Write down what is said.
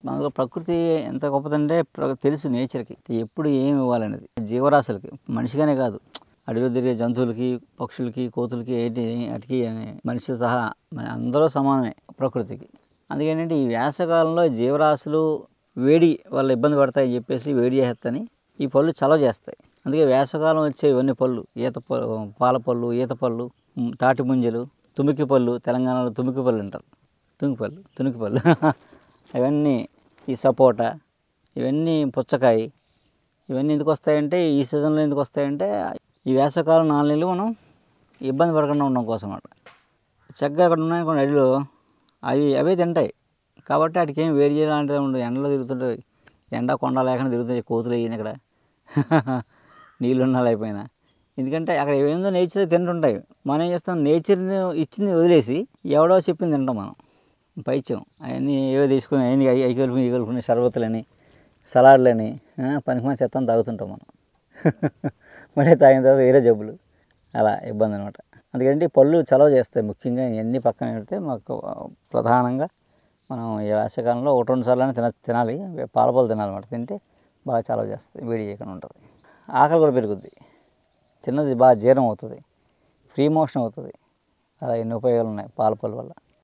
మనలో ప్రకృతి ఎంత గొప్పదంటే తెలుసు నేచర్‌కి. ఎప్పుడు ఏమి ఇవ్వాలనేది. జీవరాశులకి మనిషిగానే కాదు. అడవిలో తిరిగే జంతువులకి, పక్షులకి, కోతులకి ఆటికి మనిషితో సహా అందరూ సమానమే ప్రకృతికి. అందుకేంటంటే ఈ వేసవికాలంలో జీవరాశులు వేడి వల్ల ఇబ్బంది పడతాయని చెప్పేసి వేడి చేసేత్తని ఈ పళ్ళు చలవ చేస్తాయి. అందుకే వేసవికాలం వచ్చే ఇవన్నీ పళ్ళు పాల పళ్ళు, ఈత పళ్ళు, తాటి ముంజలు, తుమికి పళ్ళు, తెలంగాణలో తుమికి పళ్ళు అంటారు. తునికి పళ్ళు అవన్నీ ఈ సపోటా, ఇవన్నీ పుచ్చకాయ, ఇవన్నీ ఎందుకు వస్తాయంటే ఈ సీజన్లో ఎందుకు వస్తాయంటే ఈ వేసవికాలం 4 నెలలు మనం ఇబ్బంది పడకుండా ఉండడం కోసం అన్నమాట. చక్కగా అక్కడ ఉన్నాయనుకోండి అడవిలో అవే తింటాయి. కాబట్టి వాటికి ఏం వేడి చేయలాంటిది ఉండదు. ఎండలో తిరుగుతుంటాయి. ఎండ కొండ లేకుండా తిరుగుతాయి కోతులు అయ్యింది ఇక్కడ నీళ్ళున్నా లేకపోయినా. ఎందుకంటే అక్కడ ఏమైందో నేచర్ తింటుంటాయి. మనం ఏం చేస్తాం, నేచర్ని ఇచ్చింది వదిలేసి ఎవడో చెప్పింది తింటాం మనం. పైత్యం అవన్నీ ఏవో తీసుకుని అవన్నీ అవి కలుపుకుని షర్బతులని, సలాడ్లని, పనికిమాలిన చెత్తని తాగుతుంటాం మనం. మళ్ళీ తాగిన తర్వాత వేరే జబ్బులు, అలా ఇబ్బంది అనమాట. అందుకంటే పళ్ళు చలవ చేస్తాయి. ముఖ్యంగా ఇవన్నీ పక్కన పెడితే మాకు ప్రధానంగా మనం ఈ వేసవికాలంలో 1-2 సార్లు తినాలి. పాల పళ్ళు తినాలన్నమాట. తింటే బాగా చలవ చేస్తుంది, వేడి చేయకుండా ఉంటుంది. ఆకలి కూడా పెరుగుద్ది, తిన్నది బాగా జీర్ణం అవుతుంది, ఫ్రీ మోషన్ అవుతుంది. అలా ఎన్ని ఉపయోగాలు ఉన్నాయి పాల పళ్ళు వల్ల.